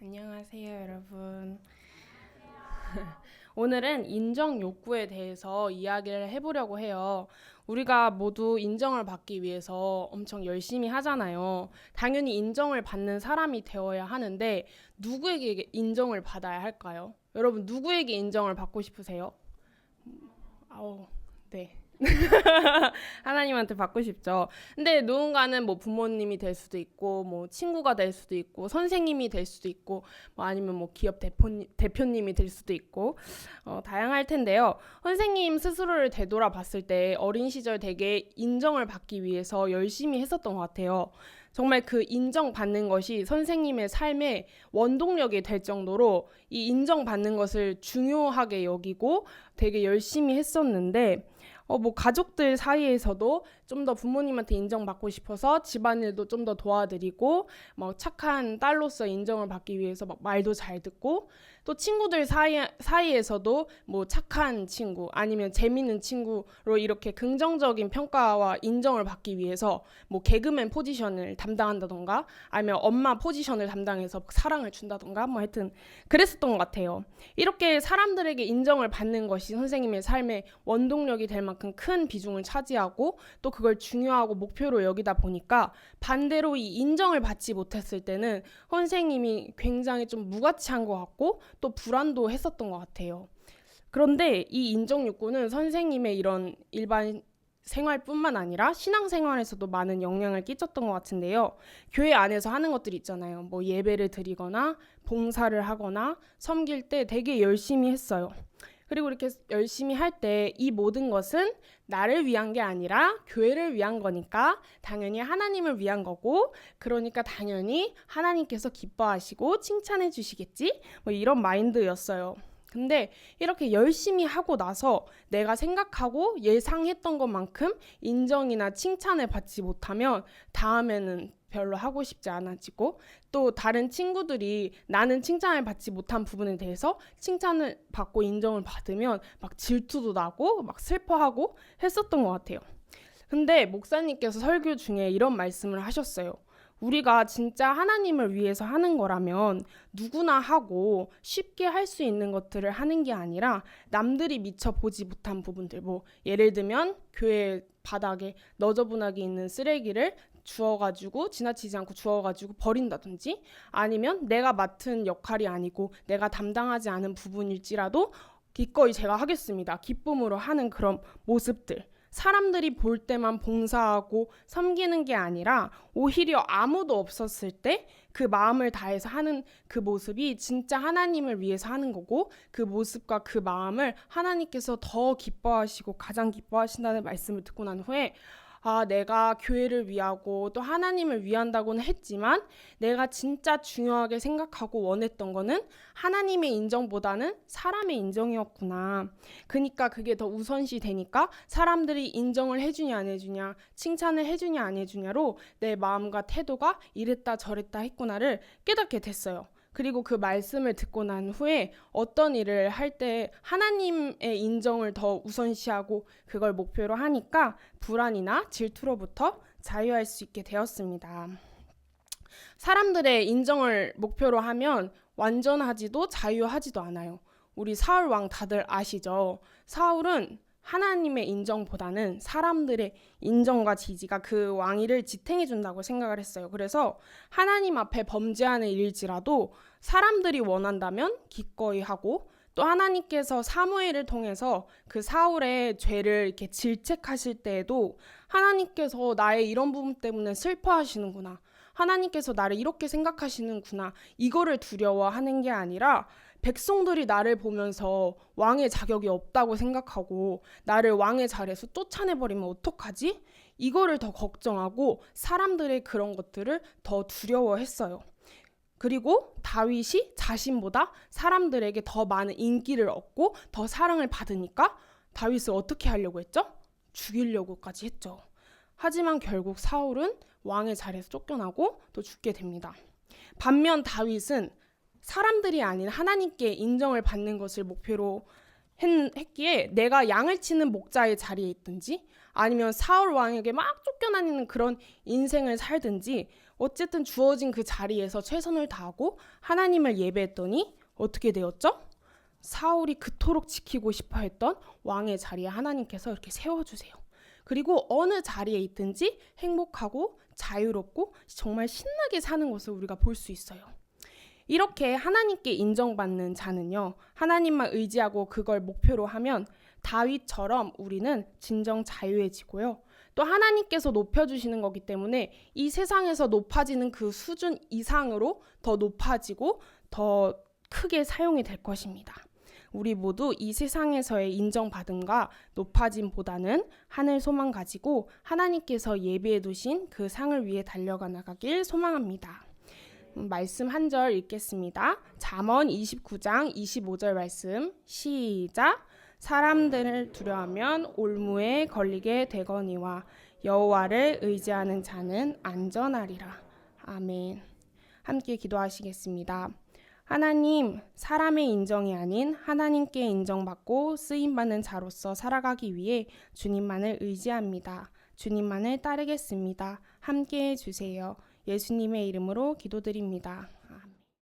안녕하세요, 여러분. 오늘은 인정 욕구에 대해서 이야기를 해보려고 해요. 우리가 모두 인정을 받기 위해서 엄청 열심히 하잖아요. 당연히 인정을 받는 사람이 되어야 하는데 누구에게 인정을 받아야 할까요? 여러분, 누구에게 인정을 받고 싶으세요? 아우, 네. 하나님한테 받고 싶죠. 근데 누군가는 뭐 부모님이 될 수도 있고, 뭐 친구가 될 수도 있고, 선생님이 될 수도 있고, 뭐 아니면 뭐 기업 대표님이 될 수도 있고, 다양할 텐데요. 선생님 스스로를 되돌아봤을 때 어린 시절 되게 인정을 받기 위해서 열심히 했었던 것 같아요. 정말 그 인정받는 것이 선생님의 삶의 원동력이 될 정도로 이 인정받는 것을 중요하게 여기고 되게 열심히 했었는데, 뭐 가족들 사이에서도 좀 더 부모님한테 인정받고 싶어서 집안일도 좀 더 도와드리고 막 착한 딸로서 인정을 받기 위해서 막 말도 잘 듣고 또 친구들 사이에서도 뭐 착한 친구 아니면 재밌는 친구로 이렇게 긍정적인 평가와 인정을 받기 위해서 뭐 개그맨 포지션을 담당한다던가 아니면 엄마 포지션을 담당해서 사랑을 준다던가 뭐 하여튼 그랬었던 것 같아요. 이렇게 사람들에게 인정을 받는 것이 선생님의 삶의 원동력이 될 만큼 큰 비중을 차지하고 또 그걸 중요하고 목표로 여기다 보니까 반대로 이 인정을 받지 못했을 때는 선생님이 굉장히 좀 무가치한 것 같고 또 불안도 했었던 것 같아요. 그런데 이 인정 욕구는 선생님의 이런 일반 생활뿐만 아니라 신앙생활에서도 많은 영향을 끼쳤던 것 같은데요. 교회 안에서 하는 것들이 있잖아요. 뭐 예배를 드리거나 봉사를 하거나 섬길 때 되게 열심히 했어요. 그리고 이렇게 열심히 할 때 이 모든 것은 나를 위한 게 아니라 교회를 위한 거니까 당연히 하나님을 위한 거고 그러니까 당연히 하나님께서 기뻐하시고 칭찬해 주시겠지? 뭐 이런 마인드였어요. 근데 이렇게 열심히 하고 나서 내가 생각하고 예상했던 것만큼 인정이나 칭찬을 받지 못하면 다음에는 별로 하고 싶지 않아지고 또 다른 친구들이 나는 칭찬을 받지 못한 부분에 대해서 칭찬을 받고 인정을 받으면 막 질투도 나고 막 슬퍼하고 했었던 것 같아요. 근데 목사님께서 설교 중에 이런 말씀을 하셨어요. 우리가 진짜 하나님을 위해서 하는 거라면 누구나 하고 쉽게 할 수 있는 것들을 하는 게 아니라 남들이 미처 보지 못한 부분들, 뭐 예를 들면 교회 바닥에 너저분하게 있는 쓰레기를 주워가지고 지나치지 않고 주워가지고 버린다든지 아니면 내가 맡은 역할이 아니고 내가 담당하지 않은 부분일지라도 기꺼이 제가 하겠습니다. 기쁨으로 하는 그런 모습들. 사람들이 볼 때만 봉사하고 섬기는 게 아니라 오히려 아무도 없었을 때 그 마음을 다해서 하는 그 모습이 진짜 하나님을 위해서 하는 거고 그 모습과 그 마음을 하나님께서 더 기뻐하시고 가장 기뻐하신다는 말씀을 듣고 난 후에 내가 교회를 위하고 또 하나님을 위한다고는 했지만 내가 진짜 중요하게 생각하고 원했던 거는 하나님의 인정보다는 사람의 인정이었구나. 그러니까 그게 더 우선시 되니까 사람들이 인정을 해주냐 안 해주냐, 칭찬을 해주냐 안 해주냐로 내 마음과 태도가 이랬다 저랬다 했구나를 깨닫게 됐어요. 그리고 그 말씀을 듣고 난 후에 어떤 일을 할 때 하나님의 인정을 더 우선시하고 그걸 목표로 하니까 불안이나 질투로부터 자유할 수 있게 되었습니다. 사람들의 인정을 목표로 하면 완전하지도 자유하지도 않아요. 우리 사울 왕 다들 아시죠? 사울은 하나님의 인정보다는 사람들의 인정과 지지가 그 왕위를 지탱해 준다고 생각을 했어요. 그래서 하나님 앞에 범죄하는 일일지라도 사람들이 원한다면 기꺼이 하고 또 하나님께서 사무엘을 통해서 그 사울의 죄를 이렇게 질책하실 때에도 하나님께서 나의 이런 부분 때문에 슬퍼하시는구나. 하나님께서 나를 이렇게 생각하시는구나. 이거를 두려워하는 게 아니라 백성들이 나를 보면서 왕의 자격이 없다고 생각하고 나를 왕의 자리에서 쫓아내버리면 어떡하지? 이거를 더 걱정하고 사람들의 그런 것들을 더 두려워했어요. 그리고 다윗이 자신보다 사람들에게 더 많은 인기를 얻고 더 사랑을 받으니까 다윗을 어떻게 하려고 했죠? 죽이려고까지 했죠. 하지만 결국 사울은 왕의 자리에서 쫓겨나고 또 죽게 됩니다. 반면 다윗은 사람들이 아닌 하나님께 인정을 받는 것을 목표로 했기에 내가 양을 치는 목자의 자리에 있든지 아니면 사울 왕에게 막 쫓겨다니는 그런 인생을 살든지 어쨌든 주어진 그 자리에서 최선을 다하고 하나님을 예배했더니 어떻게 되었죠? 사울이 그토록 지키고 싶어 했던 왕의 자리에 하나님께서 이렇게 세워주세요. 그리고 어느 자리에 있든지 행복하고 자유롭고 정말 신나게 사는 것을 우리가 볼 수 있어요. 이렇게 하나님께 인정받는 자는요, 하나님만 의지하고 그걸 목표로 하면 다윗처럼 우리는 진정 자유해지고요. 또 하나님께서 높여주시는 거기 때문에 이 세상에서 높아지는 그 수준 이상으로 더 높아지고 더 크게 사용이 될 것입니다. 우리 모두 이 세상에서의 인정받음과 높아짐보다는 하늘 소망 가지고 하나님께서 예비해 두신 그 상을 위해 달려가 나가길 소망합니다. 말씀 한 절 읽겠습니다. 잠언 29장 25절 말씀 시작. 사람들을 두려워하면 올무에 걸리게 되거니와 여호와를 의지하는 자는 안전하리라. 아멘. 함께 기도하시겠습니다. 하나님, 사람의 인정이 아닌 하나님께 인정받고 쓰임받는 자로서 살아가기 위해 주님만을 의지합니다. 주님만을 따르겠습니다. 함께해 주세요. 예수님의 이름으로 기도드립니다.